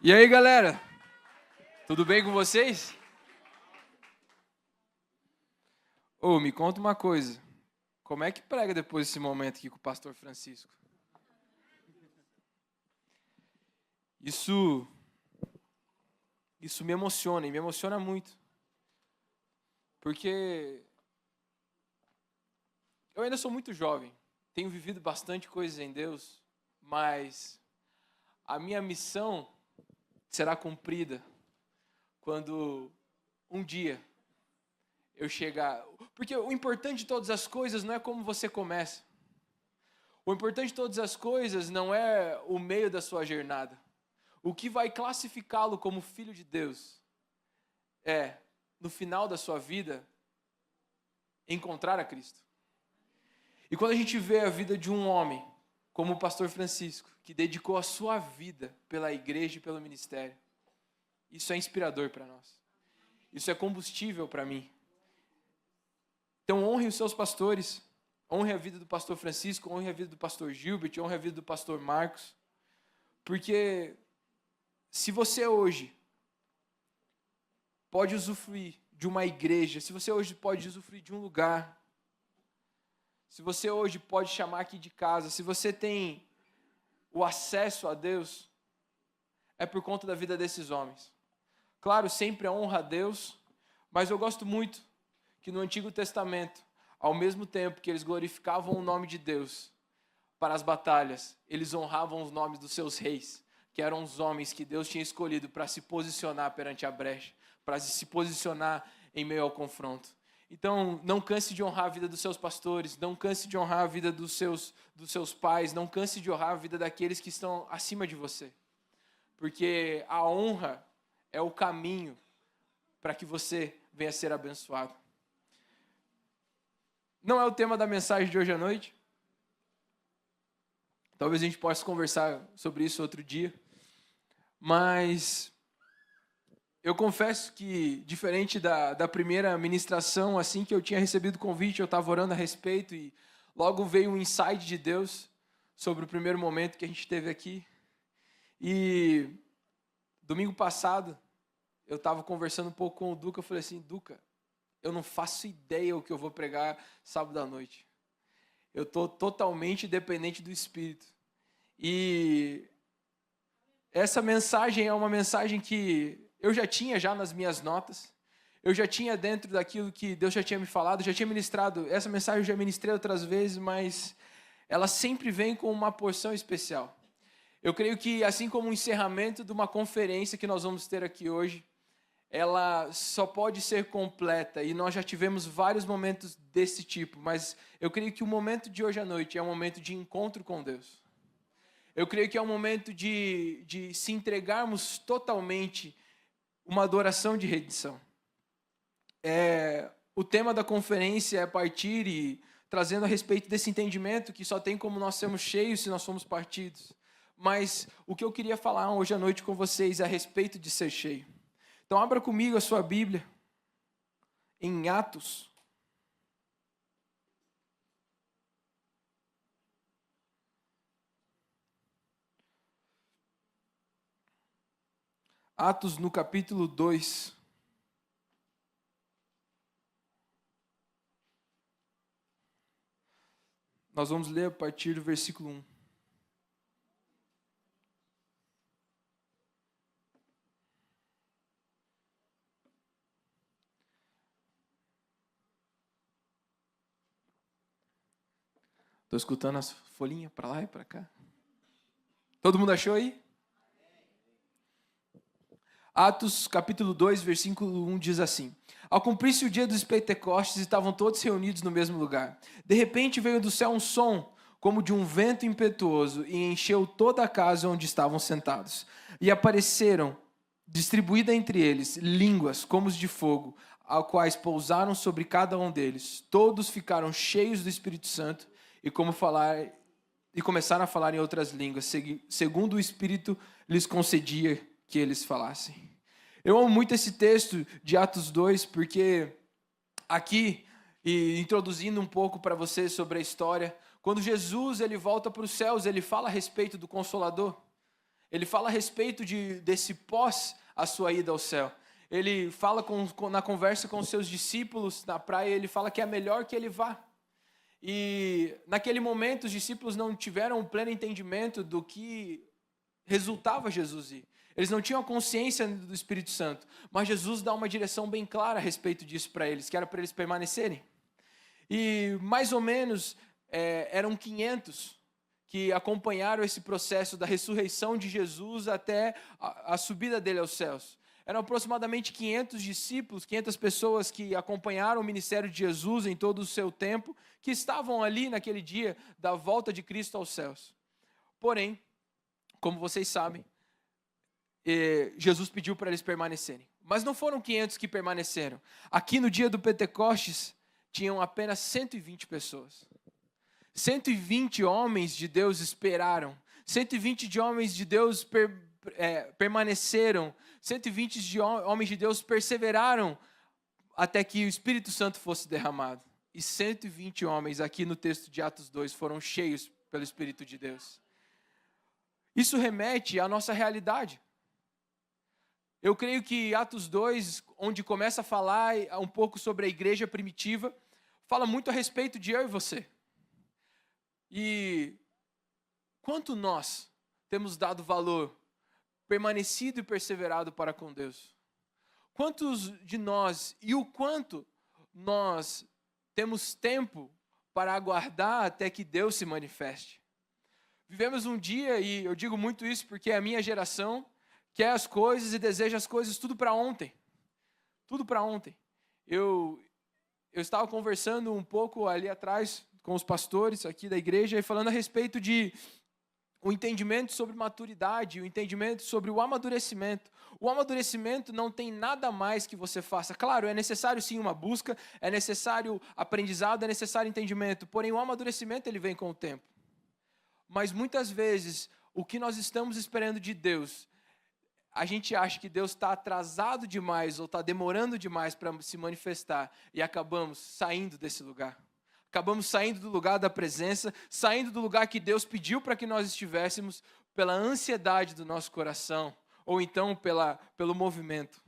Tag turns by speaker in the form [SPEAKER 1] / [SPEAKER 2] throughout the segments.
[SPEAKER 1] E aí, galera? Tudo bem com vocês? Me conta uma coisa. Como é que prega depois desse momento aqui com o pastor Francisco? Isso me emociona, e me emociona muito. Porque eu ainda sou muito jovem, tenho vivido bastante coisas em Deus, mas a minha missão será cumprida quando um dia eu chegar. Porque o importante de todas as coisas não é como você começa. O importante de todas as coisas não é o meio da sua jornada. O que vai classificá-lo como filho de Deus é, no final da sua vida, encontrar a Cristo. E quando a gente vê a vida de um homem, como o pastor Francisco, que dedicou a sua vida pela igreja e pelo ministério, isso é inspirador para nós. Isso é combustível para mim. Então honre os seus pastores, honre a vida do pastor Francisco, honre a vida do pastor Gilbert, honre a vida do pastor Marcos, porque se você hoje pode usufruir de uma igreja, se você hoje pode usufruir de um lugar, se você hoje pode chamar aqui de casa, se você tem o acesso a Deus, é por conta da vida desses homens. Claro, sempre a honra a Deus, mas eu gosto muito que no Antigo Testamento, ao mesmo tempo que eles glorificavam o nome de Deus para as batalhas, eles honravam os nomes dos seus reis, que eram os homens que Deus tinha escolhido para se posicionar perante a brecha, para se posicionar em meio ao confronto. Então, não canse de honrar a vida dos seus pastores, não canse de honrar a vida dos seus pais, não canse de honrar a vida daqueles que estão acima de você. Porque a honra é o caminho para que você venha a ser abençoado. Não é o tema da mensagem de hoje à noite. Talvez a gente possa conversar sobre isso outro dia. Mas eu confesso que, diferente da primeira ministração, assim que eu tinha recebido o convite, eu estava orando a respeito e logo veio um insight de Deus sobre o primeiro momento que a gente teve aqui. E domingo passado, eu estava conversando um pouco com o Duca, eu falei assim, Duca, eu não faço ideia o que eu vou pregar sábado à noite. Eu estou totalmente dependente do Espírito. E essa mensagem é uma mensagem que eu já tinha nas minhas notas. Eu já tinha dentro daquilo que Deus já tinha me falado, já tinha ministrado. Essa mensagem eu já ministrei outras vezes, mas ela sempre vem com uma porção especial. Eu creio que, assim como o encerramento de uma conferência que nós vamos ter aqui hoje, ela só pode ser completa, e nós já tivemos vários momentos desse tipo, mas eu creio que o momento de hoje à noite é um momento de encontro com Deus. Eu creio que é um momento de se entregarmos totalmente, uma adoração de redenção. O tema da conferência é partir e trazendo a respeito desse entendimento que só tem como nós sermos cheios se nós somos partidos. Mas o que eu queria falar hoje à noite com vocês é a respeito de ser cheio. Então abra comigo a sua Bíblia em Atos. Atos no capítulo 2. Nós vamos ler a partir do versículo 1. Estou escutando as folhinhas para lá e para cá. Todo mundo achou aí? Atos capítulo 2, versículo 1 diz assim: Ao cumprir-se o dia dos Pentecostes, estavam todos reunidos no mesmo lugar. De repente veio do céu um som, como de um vento impetuoso, e encheu toda a casa onde estavam sentados. E apareceram, distribuídas entre eles, línguas como de fogo, as quais pousaram sobre cada um deles. Todos ficaram cheios do Espírito Santo e começaram a falar em outras línguas, segundo o Espírito lhes concedia que eles falassem. Eu amo muito esse texto de Atos 2, porque aqui, e introduzindo um pouco para vocês sobre a história, quando Jesus ele volta para os céus, ele fala a respeito do Consolador. Ele fala a respeito desse pós a sua ida ao céu. Ele fala na conversa com os seus discípulos na praia, ele fala que é melhor que ele vá. E naquele momento os discípulos não tiveram um pleno entendimento do que resultava Jesus ir. Eles não tinham a consciência do Espírito Santo, mas Jesus dá uma direção bem clara a respeito disso para eles, que era para eles permanecerem. E mais ou menos eram 500 que acompanharam esse processo da ressurreição de Jesus até a subida dele aos céus. Eram aproximadamente 500 discípulos, 500 pessoas que acompanharam o ministério de Jesus em todo o seu tempo, que estavam ali naquele dia da volta de Cristo aos céus. Porém, como vocês sabem, Jesus pediu para eles permanecerem. Mas não foram 500 que permaneceram. Aqui no dia do Pentecostes, tinham apenas 120 pessoas. 120 homens de Deus esperaram. 120 homens de Deus permaneceram. 120 homens de Deus perseveraram até que o Espírito Santo fosse derramado. E 120 homens, aqui no texto de Atos 2, foram cheios pelo Espírito de Deus. Isso remete à nossa realidade. Eu creio que Atos 2, onde começa a falar um pouco sobre a igreja primitiva, fala muito a respeito de eu e você. E quanto nós temos dado valor, permanecido e perseverado para com Deus? Quantos de nós e o quanto nós temos tempo para aguardar até que Deus se manifeste? Vivemos um dia, e eu digo muito isso porque a minha geração quer as coisas e deseja as coisas tudo para ontem. Tudo para ontem. Eu estava conversando um pouco ali atrás com os pastores aqui da igreja e falando a respeito de o entendimento sobre maturidade, o entendimento sobre o amadurecimento. O amadurecimento não tem nada mais que você faça. Claro, é necessário sim uma busca, é necessário aprendizado, é necessário entendimento. Porém, o amadurecimento ele vem com o tempo. Mas muitas vezes, o que nós estamos esperando de Deus, a gente acha que Deus está atrasado demais ou está demorando demais para se manifestar e acabamos saindo desse lugar. Acabamos saindo do lugar da presença, saindo do lugar que Deus pediu para que nós estivéssemos pela ansiedade do nosso coração ou então pelo movimento.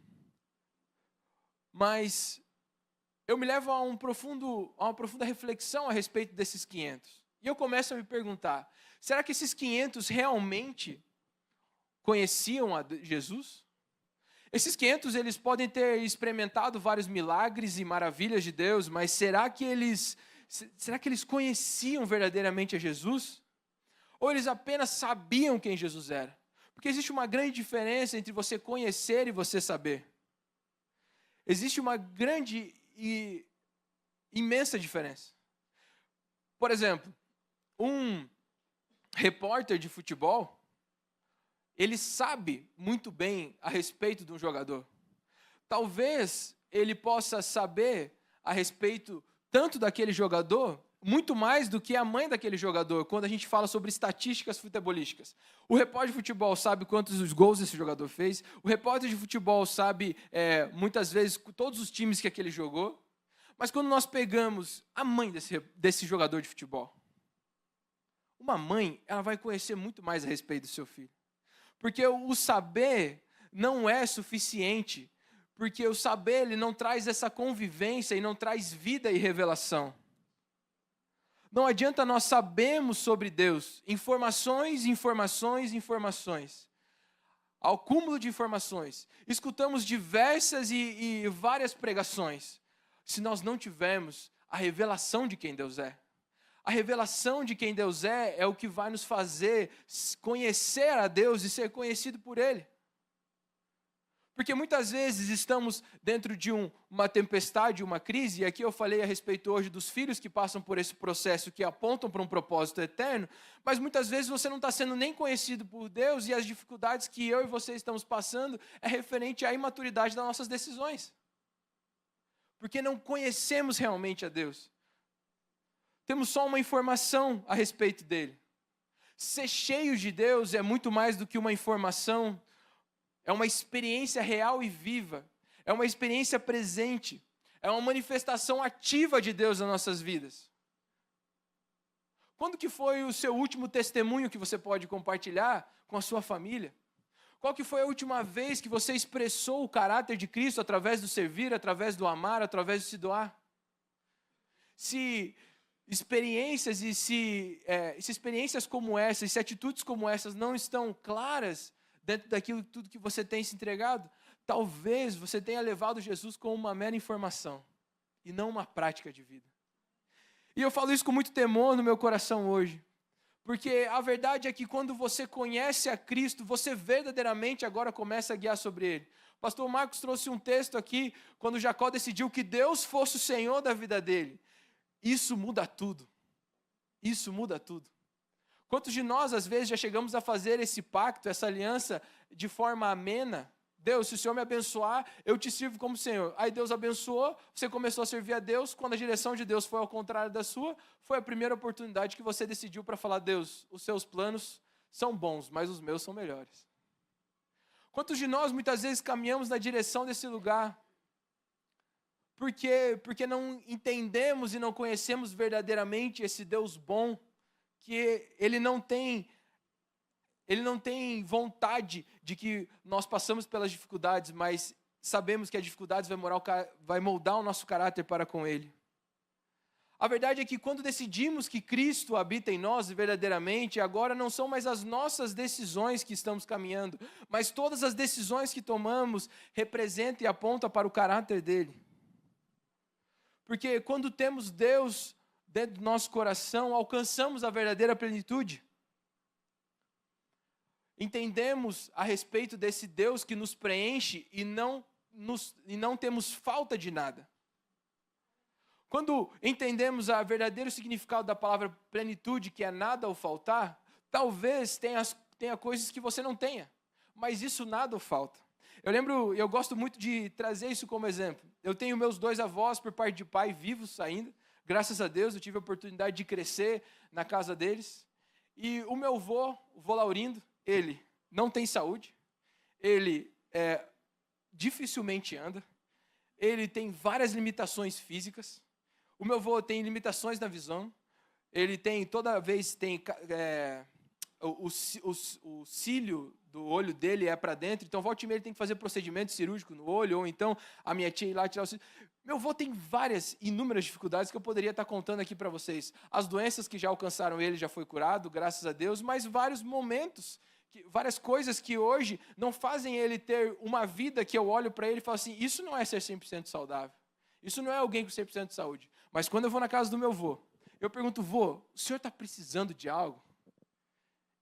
[SPEAKER 1] Mas eu me levo a uma profunda reflexão a respeito desses 500. E eu começo a me perguntar, será que esses 500 realmente conheciam a Jesus? Esses 500 eles podem ter experimentado vários milagres e maravilhas de Deus, mas será que eles conheciam verdadeiramente a Jesus? Ou eles apenas sabiam quem Jesus era? Porque existe uma grande diferença entre você conhecer e você saber. Existe uma grande e imensa diferença. Por exemplo, um repórter de futebol, ele sabe muito bem a respeito de um jogador. Talvez ele possa saber a respeito tanto daquele jogador, muito mais do que a mãe daquele jogador, quando a gente fala sobre estatísticas futebolísticas. O repórter de futebol sabe quantos gols esse jogador fez, o repórter de futebol sabe, muitas vezes, todos os times que aquele jogou, mas quando nós pegamos a mãe desse jogador de futebol, uma mãe, ela vai conhecer muito mais a respeito do seu filho. Porque o saber não é suficiente, porque o saber ele não traz essa convivência e não traz vida e revelação. Não adianta nós sabermos sobre Deus, informações, ao cúmulo de informações. Escutamos diversas e várias pregações, se nós não tivermos a revelação de quem Deus é. A revelação de quem Deus é o que vai nos fazer conhecer a Deus e ser conhecido por Ele. Porque muitas vezes estamos dentro de uma tempestade, uma crise, e aqui eu falei a respeito hoje dos filhos que passam por esse processo, que apontam para um propósito eterno, mas muitas vezes você não está sendo nem conhecido por Deus e as dificuldades que eu e você estamos passando é referente à imaturidade das nossas decisões. Porque não conhecemos realmente a Deus. Temos só uma informação a respeito dele. Ser cheio de Deus é muito mais do que uma informação. É uma experiência real e viva. É uma experiência presente. É uma manifestação ativa de Deus nas nossas vidas. Quando que foi o seu último testemunho que você pode compartilhar com a sua família? Qual que foi a última vez que você expressou o caráter de Cristo através do servir, através do amar, através de se doar? Se experiências se experiências como essas, se atitudes como essas não estão claras dentro daquilo tudo que você tem se entregado, talvez você tenha levado Jesus como uma mera informação e não uma prática de vida. E eu falo isso com muito temor no meu coração hoje. Porque a verdade é que quando você conhece a Cristo, você verdadeiramente agora começa a guiar sobre Ele. O pastor Marcos trouxe um texto aqui, quando Jacó decidiu que Deus fosse o Senhor da vida dele. Isso muda tudo. Isso muda tudo. Quantos de nós, às vezes, já chegamos a fazer esse pacto, essa aliança, de forma amena? Deus, se o Senhor me abençoar, eu te sirvo como Senhor. Aí Deus abençoou, você começou a servir a Deus. Quando a direção de Deus foi ao contrário da sua, foi a primeira oportunidade que você decidiu para falar: Deus, os seus planos são bons, mas os meus são melhores. Quantos de nós, muitas vezes, caminhamos na direção desse lugar? Porque não entendemos e não conhecemos verdadeiramente esse Deus bom, que Ele não tem vontade de que nós passamos pelas dificuldades, mas sabemos que as dificuldades vai moldar o nosso caráter para com Ele. A verdade é que quando decidimos que Cristo habita em nós verdadeiramente, agora não são mais as nossas decisões que estamos caminhando, mas todas as decisões que tomamos representam e apontam para o caráter dEle. Porque quando temos Deus dentro do nosso coração, alcançamos a verdadeira plenitude. Entendemos a respeito desse Deus que nos preenche e não temos falta de nada. Quando entendemos o verdadeiro significado da palavra plenitude, que é nada ou faltar, talvez tenha coisas que você não tenha, mas isso nada ou falta. Eu gosto muito de trazer isso como exemplo. Eu tenho meus 2 avós por parte de pai vivos ainda. Graças a Deus eu tive a oportunidade de crescer na casa deles. E o meu avô, o vô Laurindo, ele não tem saúde, ele dificilmente anda, ele tem várias limitações físicas. O meu avô tem limitações na visão, ele tem, toda vez tem, o cílio do olho dele é para dentro, então volta e meia ele tem que fazer procedimento cirúrgico no olho, ou então a minha tia ir lá tirar o cílio. Meu avô tem inúmeras dificuldades que eu poderia estar contando aqui para vocês. As doenças que já alcançaram ele já foi curado, graças a Deus, mas vários momentos, várias coisas que hoje não fazem ele ter uma vida que eu olho para ele e falo assim: isso não é ser 100% saudável, isso não é alguém com 100% de saúde. Mas quando eu vou na casa do meu avô, eu pergunto: vô, o senhor está precisando de algo?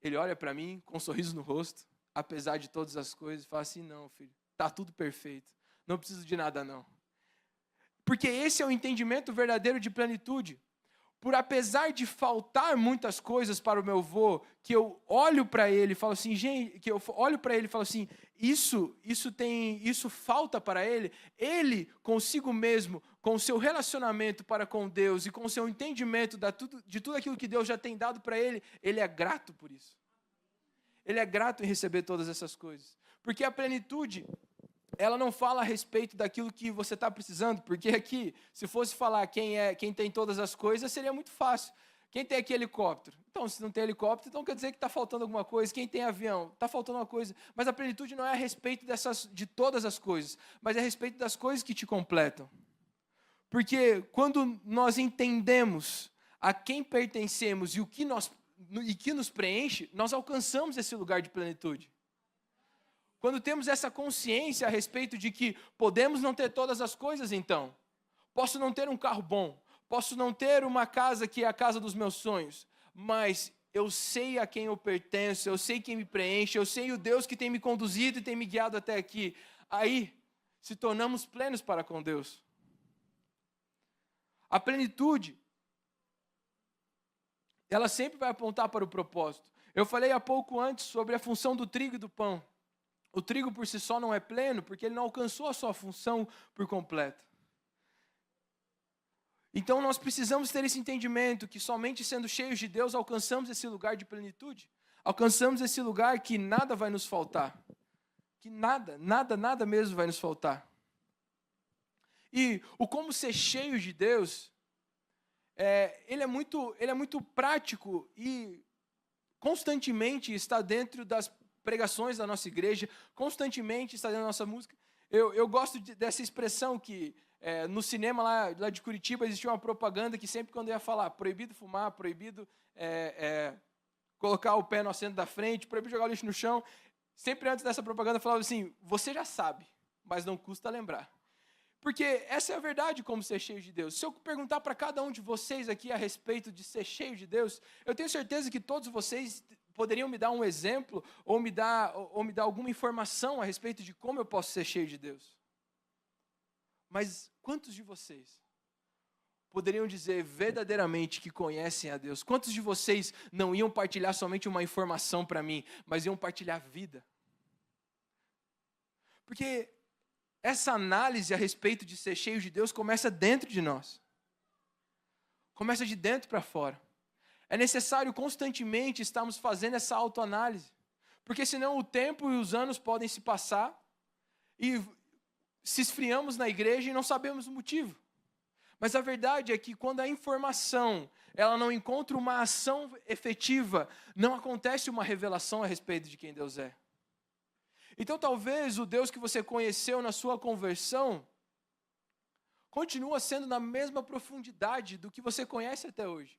[SPEAKER 1] Ele olha para mim com um sorriso no rosto, apesar de todas as coisas, e fala assim: não, filho, está tudo perfeito, não preciso de nada não. Porque esse é o entendimento verdadeiro de plenitude. Por apesar de faltar muitas coisas para o meu avô, que eu olho para ele e falo assim, isso falta para ele, ele consigo mesmo, com o seu relacionamento para com Deus e com o seu entendimento de tudo aquilo que Deus já tem dado para ele é grato por isso. Ele é grato em receber todas essas coisas. Porque a plenitude, ela não fala a respeito daquilo que você está precisando, porque aqui, se fosse falar quem tem todas as coisas, seria muito fácil. Quem tem aqui helicóptero? Então, se não tem helicóptero, então quer dizer que está faltando alguma coisa. Quem tem avião? Está faltando uma coisa. Mas a plenitude não é a respeito de todas as coisas, mas é a respeito das coisas que te completam. Porque quando nós entendemos a quem pertencemos e o que nos preenche, nós alcançamos esse lugar de plenitude. Quando temos essa consciência a respeito de que podemos não ter todas as coisas, então, posso não ter um carro bom, posso não ter uma casa que é a casa dos meus sonhos, mas eu sei a quem eu pertenço, eu sei quem me preenche, eu sei o Deus que tem me conduzido e tem me guiado até aqui. Aí, se tornamos plenos para com Deus. A plenitude, ela sempre vai apontar para o propósito. Eu falei há pouco antes sobre a função do trigo e do pão. O trigo por si só não é pleno porque ele não alcançou a sua função por completo. Então nós precisamos ter esse entendimento que somente sendo cheios de Deus alcançamos esse lugar de plenitude. Alcançamos esse lugar que nada vai nos faltar. Que nada mesmo vai nos faltar. E o como ser cheio de Deus, ele é muito prático e constantemente está dentro das pregações da nossa igreja, constantemente está dentro da nossa música. Eu gosto dessa expressão que no cinema lá de Curitiba existia uma propaganda que sempre quando eu ia falar proibido fumar, proibido colocar o pé no assento da frente, proibido jogar o lixo no chão, sempre antes dessa propaganda eu falava assim, você já sabe, mas não custa lembrar. Porque essa é a verdade como ser cheio de Deus. Se eu perguntar para cada um de vocês aqui a respeito de ser cheio de Deus, eu tenho certeza que todos vocês poderiam me dar um exemplo ou me dar alguma informação a respeito de como eu posso ser cheio de Deus. Mas quantos de vocês poderiam dizer verdadeiramente que conhecem a Deus? Quantos de vocês não iam partilhar somente uma informação para mim, mas iam partilhar vida? Porque essa análise a respeito de ser cheio de Deus começa dentro de nós. Começa de dentro para fora. É necessário constantemente estarmos fazendo essa autoanálise. Porque senão o tempo e os anos podem se passar e se esfriamos na igreja e não sabemos o motivo. Mas a verdade é que quando a informação ela não encontra uma ação efetiva, não acontece uma revelação a respeito de quem Deus é. Então talvez o Deus que você conheceu na sua conversão continua sendo na mesma profundidade do que você conhece até hoje.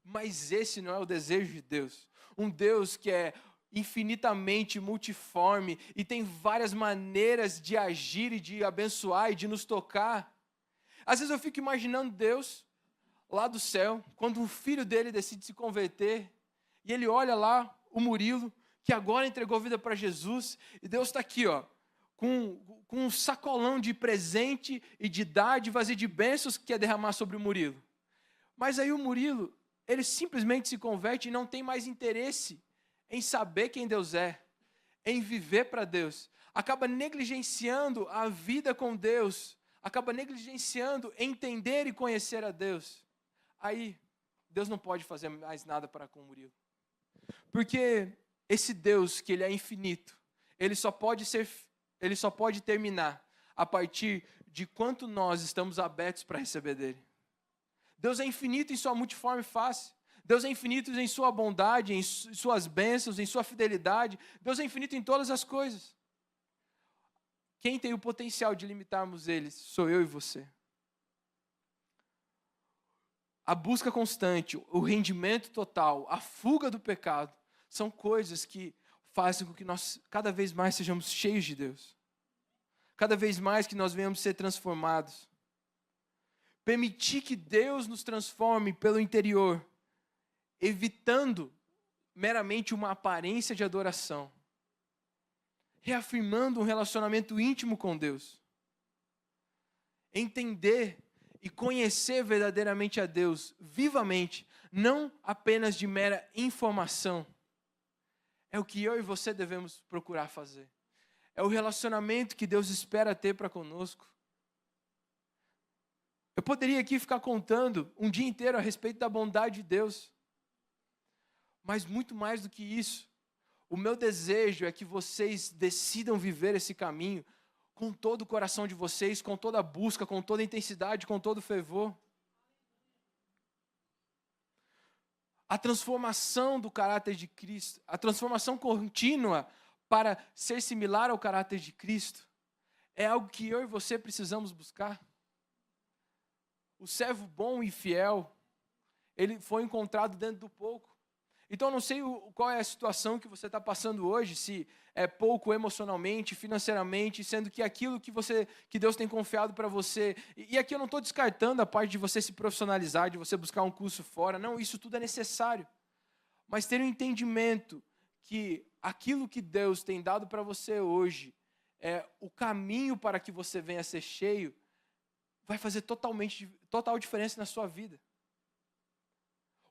[SPEAKER 1] Mas esse não é o desejo de Deus. Um Deus que é infinitamente multiforme e tem várias maneiras de agir e de abençoar e de nos tocar. Às vezes eu fico imaginando Deus lá do céu, quando um filho dele decide se converter, e ele olha lá o Murilo, que agora entregou vida para Jesus, e Deus está aqui, com um sacolão de presente e de dádivas e de bênçãos que quer derramar sobre o Murilo. Mas aí o Murilo, ele simplesmente se converte e não tem mais interesse em saber quem Deus é, em viver para Deus. Acaba negligenciando a vida com Deus, acaba negligenciando entender e conhecer a Deus. Aí, Deus não pode fazer mais nada para com o Murilo. Porque esse Deus, que ele é infinito, ele só pode terminar a partir de quanto nós estamos abertos para receber dele. Deus é infinito em sua multiforme face. Deus é infinito em sua bondade, em suas bênçãos, em sua fidelidade. Deus é infinito em todas as coisas. Quem tem o potencial de limitarmos eles sou eu e você. A busca constante, o rendimento total, a fuga do pecado, são coisas que fazem com que nós cada vez mais sejamos cheios de Deus. Cada vez mais que nós venhamos ser transformados. Permitir que Deus nos transforme pelo interior, evitando meramente uma aparência de adoração. Reafirmando um relacionamento íntimo com Deus. Entender e conhecer verdadeiramente a Deus, vivamente, não apenas de mera informação. É o que eu e você devemos procurar fazer. É o relacionamento que Deus espera ter para conosco. Eu poderia aqui ficar contando um dia inteiro a respeito da bondade de Deus. Mas muito mais do que isso, o meu desejo é que vocês decidam viver esse caminho com todo o coração de vocês, com toda a busca, com toda a intensidade, com todo o fervor. A transformação do caráter de Cristo, a transformação contínua para ser similar ao caráter de Cristo, é algo que eu e você precisamos buscar. O servo bom e fiel, ele foi encontrado dentro do pouco. Então, eu não sei qual é a situação que você está passando hoje, se é pouco emocionalmente, financeiramente, sendo que aquilo que Deus tem confiado para você, e aqui eu não estou descartando a parte de você se profissionalizar, de você buscar um curso fora, não, isso tudo é necessário. Mas ter um entendimento que aquilo que Deus tem dado para você hoje, o caminho para que você venha a ser cheio, vai fazer total diferença na sua vida.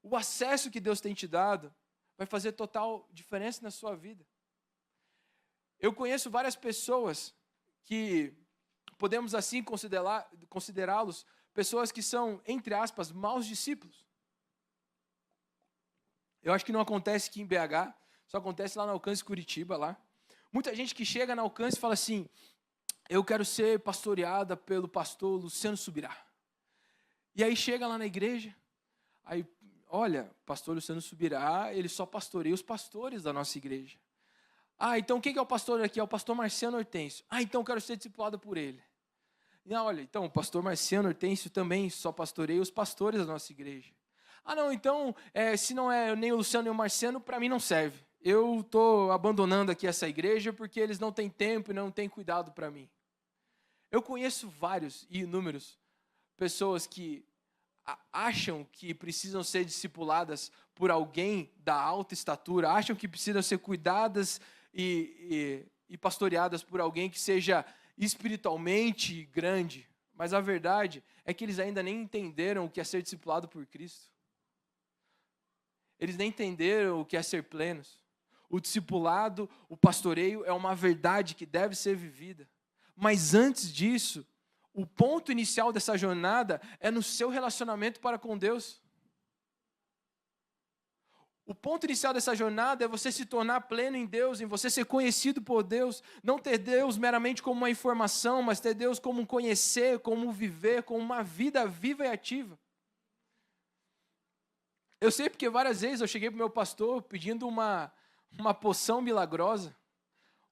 [SPEAKER 1] O acesso que Deus tem te dado vai fazer total diferença na sua vida. Eu conheço várias pessoas que podemos assim considerá-los pessoas que são, entre aspas, maus discípulos. Eu acho que não acontece aqui em BH, só acontece lá no Alcance Curitiba, lá. Muita gente que chega no Alcance e fala assim, eu quero ser pastoreada pelo pastor Luciano Subirá. E aí chega lá na igreja, aí, olha, pastor Luciano Subirá, ele só pastoreia os pastores da nossa igreja. Então quem que é o pastor aqui? É o pastor Marciano Hortêncio. Então eu quero ser discipulado por ele. Não, olha, então o pastor Marciano Hortêncio também só pastoreia os pastores da nossa igreja. Não, então, se não é nem o Luciano nem o Marciano, para mim não serve. Eu estou abandonando aqui essa igreja porque eles não têm tempo e não têm cuidado para mim. Eu conheço vários e inúmeros pessoas que acham que precisam ser discipuladas por alguém da alta estatura, acham que precisam ser cuidadas e pastoreadas por alguém que seja espiritualmente grande, mas a verdade é que eles ainda nem entenderam o que é ser discipulado por Cristo. Eles nem entenderam o que é ser plenos. O discipulado, o pastoreio é uma verdade que deve ser vivida. Mas antes disso, o ponto inicial dessa jornada é no seu relacionamento para com Deus. O ponto inicial dessa jornada é você se tornar pleno em Deus, em você ser conhecido por Deus, não ter Deus meramente como uma informação, mas ter Deus como um conhecer, como um viver, como uma vida viva e ativa. Eu sei porque várias vezes eu cheguei para o meu pastor pedindo uma poção milagrosa,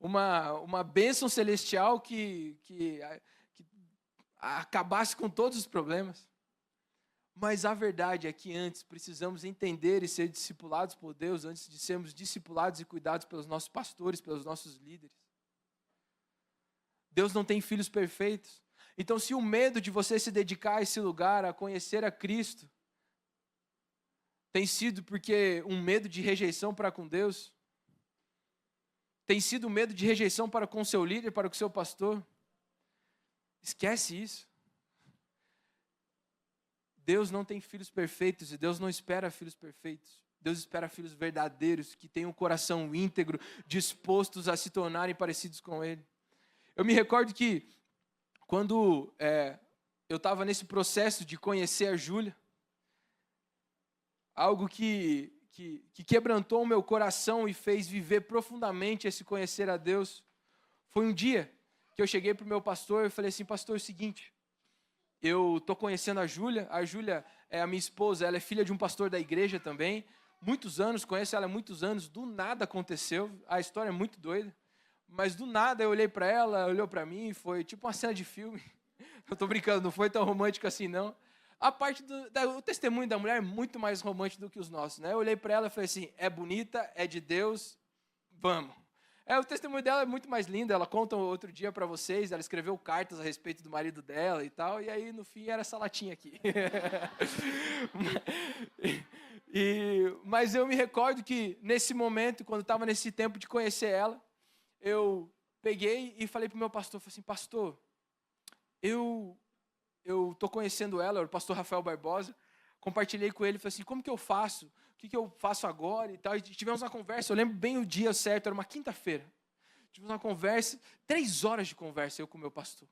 [SPEAKER 1] uma bênção celestial que acabasse com todos os problemas. Mas a verdade é que antes precisamos entender e ser discipulados por Deus, antes de sermos discipulados e cuidados pelos nossos pastores, pelos nossos líderes. Deus não tem filhos perfeitos. Então, se o medo de você se dedicar a esse lugar, a conhecer a Cristo, tem sido porque um medo de rejeição para com Deus, tem sido um medo de rejeição para com o seu líder, para com o seu pastor, esquece isso. Deus não tem filhos perfeitos e Deus não espera filhos perfeitos. Deus espera filhos verdadeiros, que tenham um coração íntegro, dispostos a se tornarem parecidos com Ele. Eu me recordo que, quando eu estava nesse processo de conhecer a Júlia, algo que quebrantou o meu coração e fez viver profundamente esse conhecer a Deus, foi um dia que eu cheguei para o meu pastor e falei assim: pastor, é o seguinte, eu estou conhecendo a Júlia é a minha esposa, ela é filha de um pastor da igreja também, muitos anos, conheço ela há muitos anos, do nada aconteceu, a história é muito doida, mas do nada eu olhei para ela, olhou para mim, foi tipo uma cena de filme, eu estou brincando, não foi tão romântico assim não, a parte o testemunho da mulher é muito mais romântico do que os nossos, né? Eu olhei para ela e falei assim: é bonita, é de Deus, vamos. O testemunho dela é muito mais lindo, ela conta outro dia para vocês, ela escreveu cartas a respeito do marido dela e tal, e aí no fim era essa latinha aqui. Mas eu me recordo que nesse momento, quando estava nesse tempo de conhecer ela, eu peguei e falei para o meu pastor, falei assim: pastor, eu estou conhecendo ela, o pastor Rafael Barbosa, compartilhei com ele, falei assim: como que eu faço? O que eu faço agora e tal? E tivemos uma conversa, eu lembro bem o dia certo, era uma quinta-feira. Tivemos uma conversa, 3 horas de conversa, eu com o meu pastor.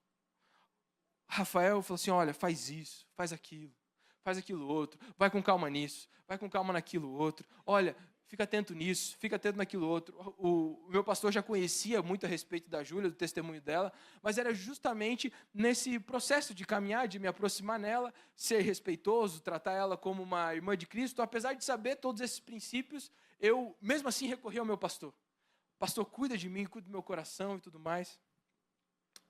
[SPEAKER 1] Rafael falou assim: olha, faz isso, faz aquilo outro, vai com calma nisso, vai com calma naquilo outro, olha, fica atento nisso, fica atento naquilo outro. O meu pastor já conhecia muito a respeito da Júlia, do testemunho dela, mas era justamente nesse processo de caminhar, de me aproximar nela, ser respeitoso, tratar ela como uma irmã de Cristo. Apesar de saber todos esses princípios, eu mesmo assim recorri ao meu pastor. Pastor, cuida de mim, cuida do meu coração e tudo mais.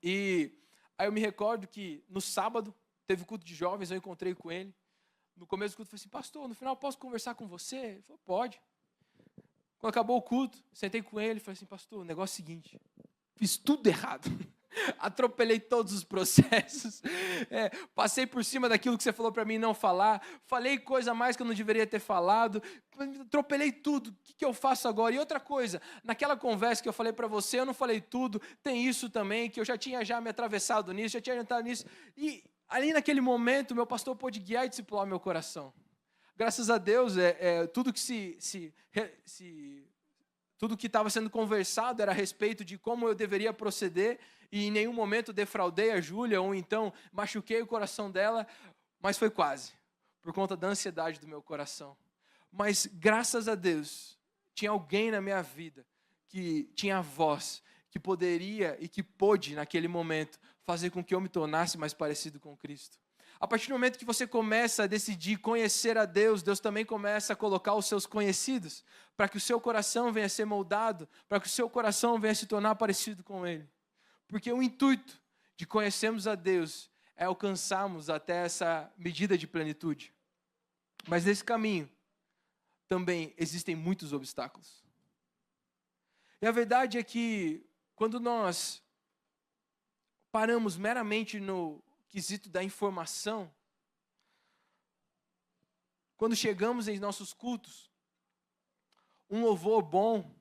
[SPEAKER 1] E aí eu me recordo que no sábado, teve culto de jovens, eu encontrei com ele. No começo do culto, eu falei assim: pastor, no final posso conversar com você? Ele falou: pode. Quando acabou o culto, sentei com ele e falei assim: pastor, o negócio é o seguinte, fiz tudo errado, atropelei todos os processos, passei por cima daquilo que você falou para mim não falar, falei coisa a mais que eu não deveria ter falado, atropelei tudo, o que eu faço agora? E outra coisa, naquela conversa que eu falei para você, eu não falei tudo, tem isso também, que eu já tinha me atravessado nisso, já tinha entrado nisso, e ali naquele momento, meu pastor pôde guiar e discipular meu coração. Graças a Deus, tudo que estava sendo conversado era a respeito de como eu deveria proceder, e em nenhum momento defraudei a Júlia, ou então machuquei o coração dela, mas foi quase, por conta da ansiedade do meu coração. Mas graças a Deus, tinha alguém na minha vida que tinha a voz, que poderia e que pôde, naquele momento, fazer com que eu me tornasse mais parecido com Cristo. A partir do momento que você começa a decidir conhecer a Deus, Deus também começa a colocar os seus conhecidos, para que o seu coração venha a ser moldado, para que o seu coração venha a se tornar parecido com Ele. Porque o intuito de conhecermos a Deus é alcançarmos até essa medida de plenitude. Mas nesse caminho, também existem muitos obstáculos. E a verdade é que, quando nós paramos meramente no quesito da informação, quando chegamos em nossos cultos, um louvor bom,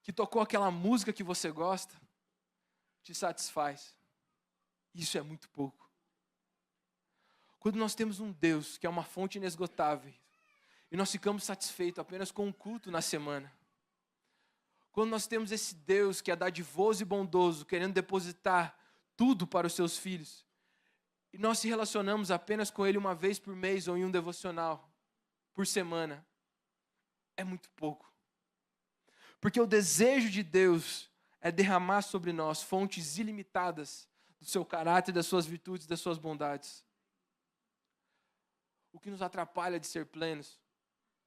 [SPEAKER 1] que tocou aquela música que você gosta, te satisfaz. Isso é muito pouco. Quando nós temos um Deus que é uma fonte inesgotável, e nós ficamos satisfeitos apenas com um culto na semana, quando nós temos esse Deus que é dadivoso e bondoso, querendo depositar tudo para os seus filhos, e nós se relacionamos apenas com Ele uma vez por mês ou em um devocional por semana, é muito pouco. Porque o desejo de Deus é derramar sobre nós fontes ilimitadas do seu caráter, das suas virtudes, das suas bondades. O que nos atrapalha de ser plenos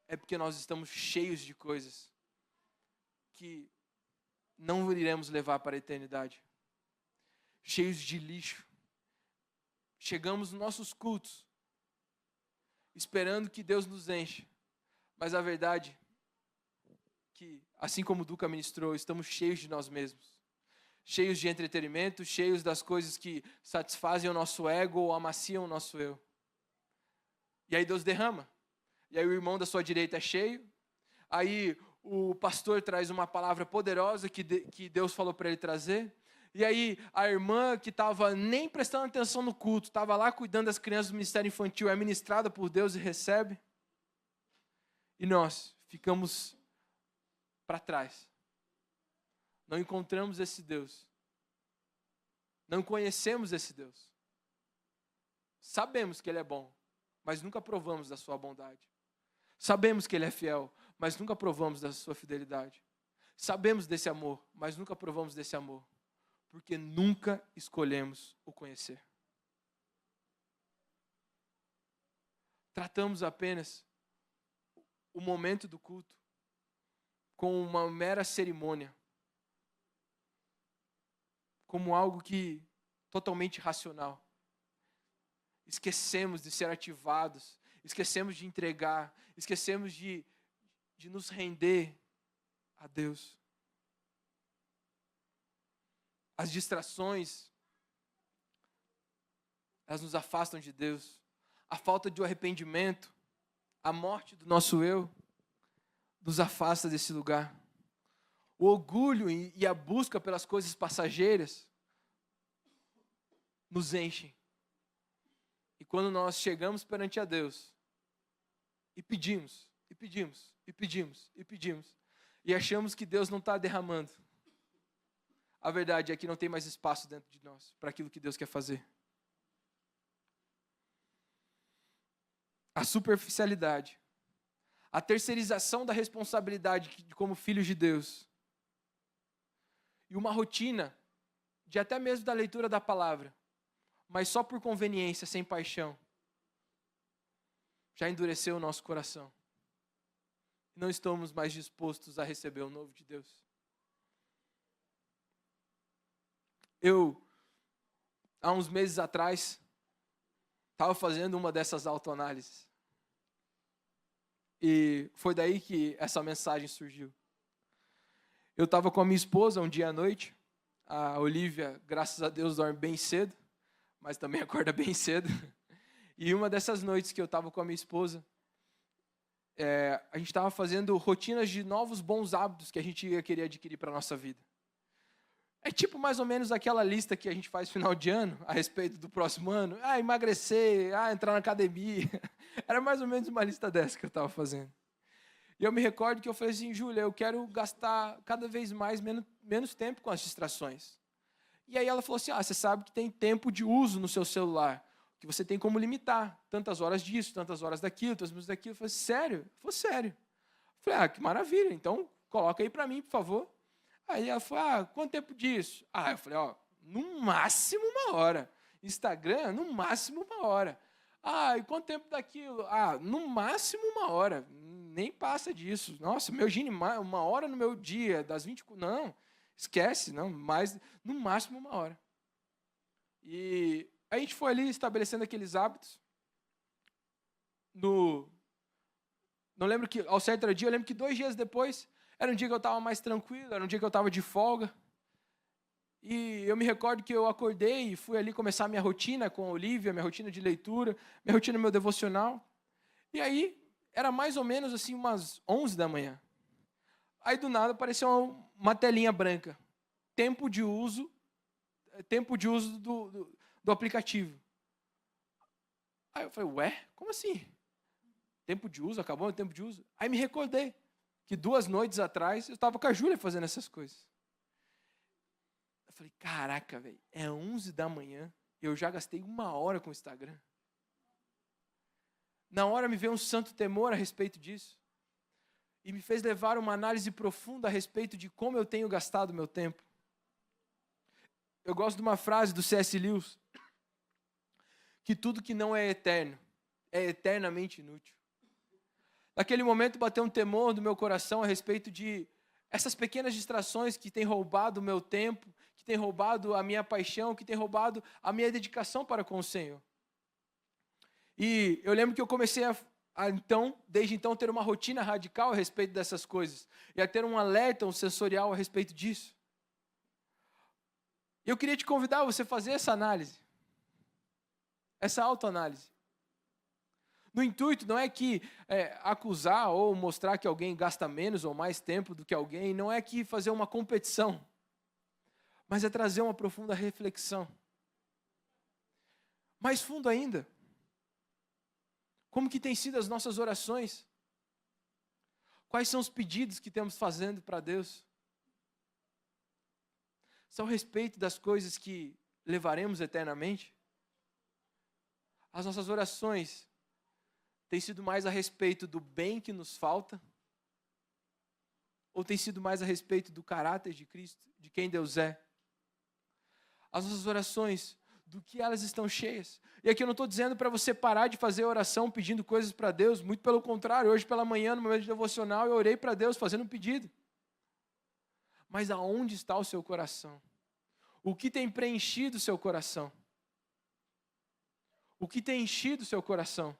[SPEAKER 1] é porque nós estamos cheios de coisas que não iremos levar para a eternidade. Cheios de lixo. Chegamos nos nossos cultos esperando que Deus nos enche. Mas a verdade é que, assim como o Duca ministrou, estamos cheios de nós mesmos. Cheios de entretenimento, cheios das coisas que satisfazem o nosso ego ou amaciam o nosso eu. E aí Deus derrama. E aí o irmão da sua direita é cheio. Aí o pastor traz uma palavra poderosa que Deus falou para ele trazer. E aí a irmã que estava nem prestando atenção no culto, estava lá cuidando das crianças do ministério infantil, é ministrada por Deus e recebe. E nós ficamos para trás. Não encontramos esse Deus. Não conhecemos esse Deus. Sabemos que Ele é bom, mas nunca provamos da sua bondade. Sabemos que Ele é fiel, mas nunca provamos da sua fidelidade. Sabemos desse amor, mas nunca provamos desse amor. Porque nunca escolhemos o conhecer. Tratamos apenas o momento do culto como uma mera cerimônia. Como algo que totalmente racional. Esquecemos de ser ativados, esquecemos de entregar, esquecemos de nos render a Deus. As distrações, elas nos afastam de Deus. A falta de arrependimento, a morte do nosso eu, nos afasta desse lugar. O orgulho e a busca pelas coisas passageiras nos enchem. E quando nós chegamos perante a Deus e pedimos, e pedimos, e pedimos, e pedimos, e achamos que Deus não está derramando, a verdade é que não tem mais espaço dentro de nós para aquilo que Deus quer fazer. A superficialidade, a terceirização da responsabilidade como filhos de Deus, e uma rotina de até mesmo da leitura da palavra, mas só por conveniência, sem paixão, já endureceu o nosso coração. Não estamos mais dispostos a receber o novo de Deus. Eu, há uns meses atrás, estava fazendo uma dessas autoanálises. E foi daí que essa mensagem surgiu. Eu estava com a minha esposa um dia à noite. A Olivia, graças a Deus, dorme bem cedo, mas também acorda bem cedo. E uma dessas noites que eu estava com a minha esposa, a gente estava fazendo rotinas de novos bons hábitos que a gente ia querer adquirir para a nossa vida. É tipo mais ou menos aquela lista que a gente faz no final de ano, a respeito do próximo ano. Emagrecer, entrar na academia. Era mais ou menos uma lista dessa que eu estava fazendo. E eu me recordo que eu falei assim, Júlia, eu quero gastar cada vez mais menos tempo com as distrações. E aí ela falou assim, você sabe que tem tempo de uso no seu celular, que você tem como limitar. Tantas horas disso, tantas horas daquilo, tantas horas daquilo. Eu falei, sério? Ela falou, sério. Eu falei, que maravilha, então coloca aí para mim, por favor. Aí ela falou, quanto tempo disso? Eu falei, no máximo 1 hora. Instagram, no máximo 1 hora. Ah, e quanto tempo daquilo? Ah, no máximo 1 hora. Nem passa disso. Nossa, meu Gini, 1 hora no meu dia, das 24... Não, esquece, não, mais, no máximo 1 hora. E a gente foi ali estabelecendo aqueles hábitos. Não lembro que, ao certo era dia, eu lembro que 2 dias depois, era um dia que eu estava mais tranquilo, era um dia que eu estava de folga. E eu me recordo que eu acordei e fui ali começar a minha rotina com a Olivia, minha rotina de leitura, minha rotina, meu devocional. E aí, era mais ou menos assim umas 11 da manhã. Aí do nada apareceu uma telinha branca. Tempo de uso do aplicativo. Aí eu falei, ué, como assim? Tempo de uso, acabou o tempo de uso? Aí me recordei que 2 noites atrás eu estava com a Júlia fazendo essas coisas. Eu falei, caraca, velho, é 11 da manhã e eu já gastei 1 hora com o Instagram. Na hora me veio um santo temor a respeito disso. E me fez levar uma análise profunda a respeito de como eu tenho gastado meu tempo. Eu gosto de uma frase do C.S. Lewis, que tudo que não é eterno é eternamente inútil. Naquele momento bateu um temor no meu coração a respeito de essas pequenas distrações que têm roubado o meu tempo, que têm roubado a minha paixão, que têm roubado a minha dedicação para com o Senhor. E eu lembro que eu comecei desde então, ter uma rotina radical a respeito dessas coisas. E a ter um alerta, um sensorial a respeito disso. Eu queria te convidar a você fazer essa análise. Essa autoanálise. No intuito não é que acusar ou mostrar que alguém gasta menos ou mais tempo do que alguém, não é que fazer uma competição, mas é trazer uma profunda reflexão. Mais fundo ainda, como que têm sido as nossas orações? Quais são os pedidos que temos fazendo para Deus? São a respeito das coisas que levaremos eternamente? As nossas orações têm sido mais a respeito do bem que nos falta? Ou tem sido mais a respeito do caráter de Cristo, de quem Deus é? As nossas orações, do que elas estão cheias? E aqui eu não estou dizendo para você parar de fazer oração pedindo coisas para Deus, muito pelo contrário, hoje pela manhã, no momento de devocional, eu orei para Deus fazendo um pedido. Mas aonde está o seu coração? O que tem preenchido o seu coração? O que tem enchido o seu coração?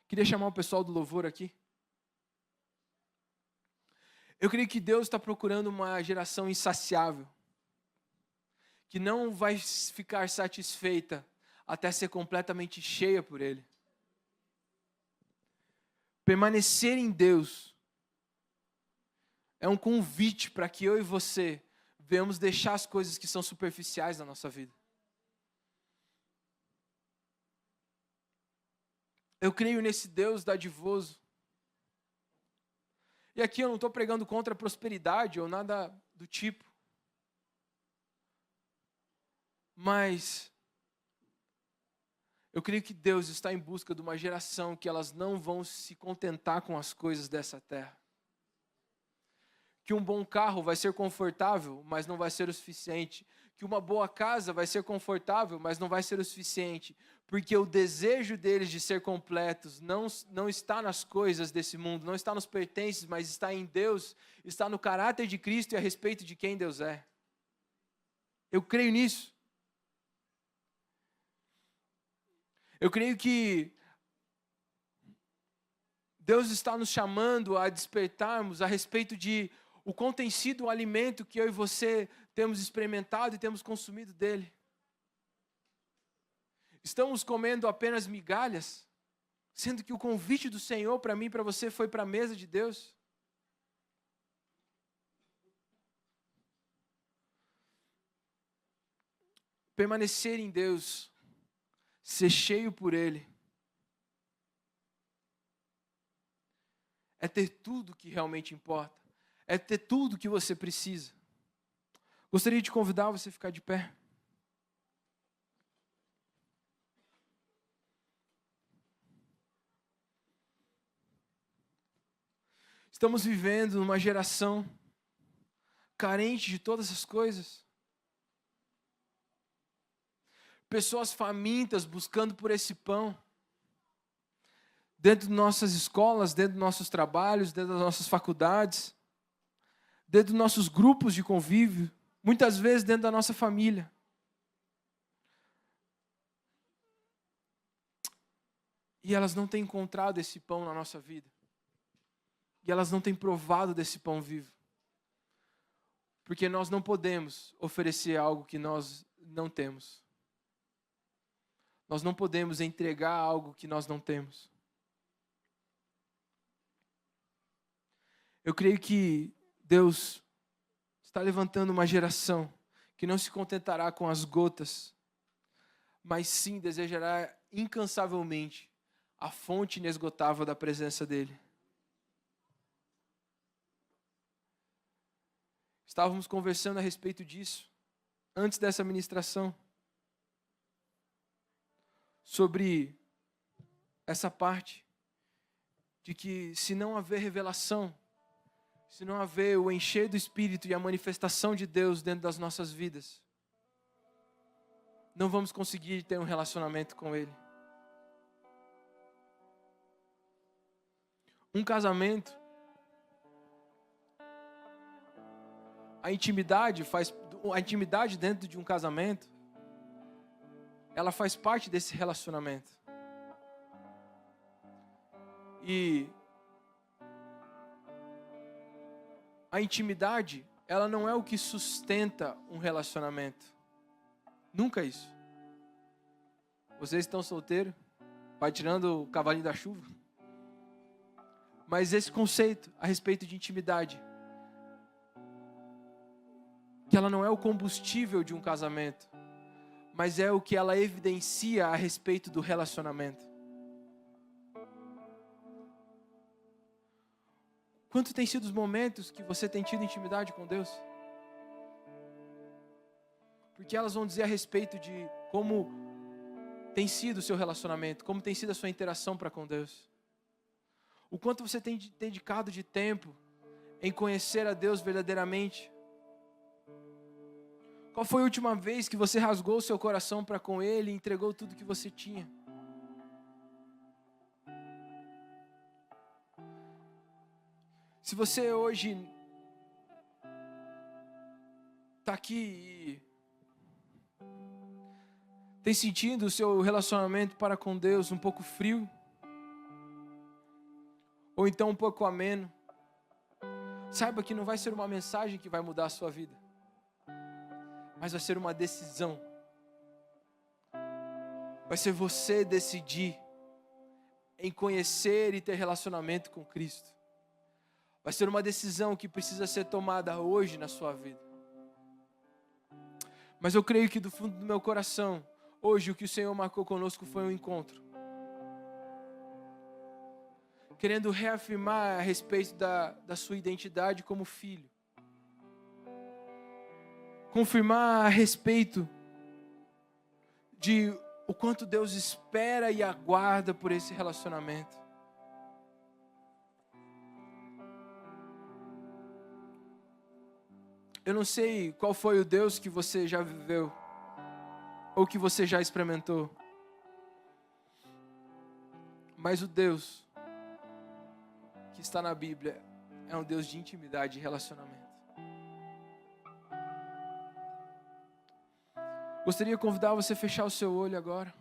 [SPEAKER 1] Queria chamar o pessoal do louvor aqui. Eu creio que Deus está procurando uma geração insaciável, que não vai ficar satisfeita até ser completamente cheia por Ele. Permanecer em Deus é um convite para que eu e você venhamos deixar as coisas que são superficiais na nossa vida. Eu creio nesse Deus dadivoso. E aqui eu não estou pregando contra a prosperidade ou nada do tipo. Mas eu creio que Deus está em busca de uma geração que elas não vão se contentar com as coisas dessa terra. Que um bom carro vai ser confortável, mas não vai ser o suficiente. Que uma boa casa vai ser confortável, mas não vai ser o suficiente. Porque o desejo deles de ser completos não está nas coisas desse mundo, não está nos pertences, mas está em Deus, está no caráter de Cristo e a respeito de quem Deus é. Eu creio nisso. Eu creio que Deus está nos chamando a despertarmos a respeito de o quão tem sido o alimento que eu e você temos experimentado e temos consumido dele. Estamos comendo apenas migalhas, sendo que o convite do Senhor para mim e para você foi para a mesa de Deus. Permanecer em Deus, ser cheio por Ele, é ter tudo que realmente importa, é ter tudo que você precisa. Gostaria de convidar você a ficar de pé. Estamos vivendo numa geração carente de todas as coisas. pessoas famintas buscando por esse pão. Dentro de nossas escolas, dentro dos nossos trabalhos, dentro das nossas faculdades, dentro dos nossos grupos de convívio, muitas vezes dentro da nossa família. E elas não têm encontrado esse pão na nossa vida. E elas não têm provado desse pão vivo. Porque nós não podemos oferecer algo que nós não temos. Nós não podemos entregar algo que nós não temos. Eu creio que Deus está levantando uma geração que não se contentará com as gotas, mas sim desejará incansavelmente a fonte inesgotável da presença dEle. Estávamos conversando a respeito disso, antes dessa ministração, sobre essa parte de que se não haver revelação, se não haver o encher do Espírito e a manifestação de Deus dentro das nossas vidas, não vamos conseguir ter um relacionamento com Ele. Um casamento, a intimidade dentro de um casamento, ela faz parte desse relacionamento. E a intimidade, ela não é o que sustenta um relacionamento. Nunca isso. Vocês estão solteiros? Vai tirando o cavalinho da chuva? Mas esse conceito a respeito de intimidade, que ela não é o combustível de um casamento, mas é o que ela evidencia a respeito do relacionamento. Quanto tem sido os momentos que você tem tido intimidade com Deus? Porque elas vão dizer a respeito de como tem sido o seu relacionamento, como tem sido a sua interação para com Deus. O quanto você tem dedicado de tempo em conhecer a Deus verdadeiramente. Qual foi a última vez que você rasgou o seu coração para com Ele e entregou tudo que você tinha? Se você hoje está aqui e tem sentido o seu relacionamento para com Deus um pouco frio, ou então um pouco ameno, saiba que não vai ser uma mensagem que vai mudar a sua vida, mas vai ser uma decisão. Vai ser você decidir em conhecer e ter relacionamento com Cristo. Vai ser uma decisão que precisa ser tomada hoje na sua vida. Mas eu creio que do fundo do meu coração, hoje o que o Senhor marcou conosco foi um encontro. Querendo reafirmar a respeito da sua identidade como filho. Confirmar a respeito de o quanto Deus espera e aguarda por esse relacionamento. Eu não sei qual foi o Deus que você já viveu, ou que você já experimentou. Mas o Deus que está na Bíblia é um Deus de intimidade e relacionamento. Gostaria de convidar você a fechar o seu olho agora.